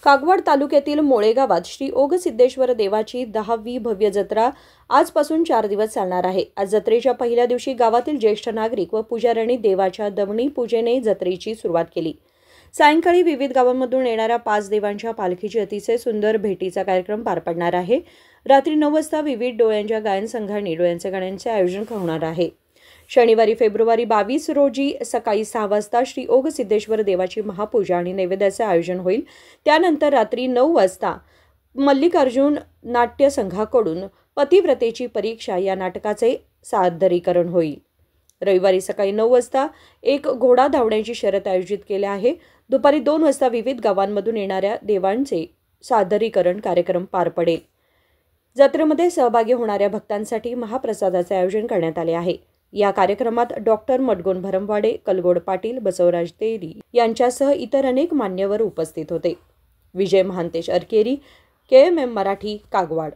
कागवाड तालुक्यातील मोळे गावात श्री ओघ सिद्धेश्वर देवाची 10वी भव्य जत्रा आजपासून 4 दिवस चालणार आहे। आज जत्रेच्या पहिल्या दिवशी गावातील ज्येष्ठ नागरिक व पुजाऱ्यांनी देवाच्या दमणी पूजेने जत्रेची सुरुवात केली। सायंकाळी विविध गावांमधून येणाऱ्या 5 देवांच्या पालखीची अतिशय सुंदर भेटीचा कार्यक्रम पार पडणार आहे। रात्री 9 वाजता विविध डोळ्यांच्या गायन संघांनी डोळ्यांच्या गाण्यांचे आयोजन होणार आहे। शनिवारी फेब्रुवारी 22 रोजी सकाळी 6 वाजता श्री ओघ सिद्धेश्वर देवाची महापूजा आणि नैवेद्याचे आयोजन होईल। त्यानंतर रात्री 9 वाजता मल्लिकार्जुन नाट्य संघाकडून पतिव्रतेची परीक्षा या नाटकाचे सादरीकरण होईल। रविवारी सकाळी 9 वाजता एक घोडा धावण्याची शर्यत आयोजित केली आहे। दुपारी 2 वाजता विविध गावांमधून येणाऱ्या देवांचे सादरीकरण कार्यक्रम पार पडेल। जत्रेमध्ये सहभागी होणाऱ्या भक्तांसाठी महाप्रसादाचे आयोजन करण्यात आले आहे। या कार्यक्रमात डॉक्टर मडगोन भरमवाडे, कलगोड पाटील, बसवराज तेरी यांच्यासह इतर अनेक मान्यवर उपस्थित होते। विजय महांतेश अरकेरी, KMM मराठी, कागवाड।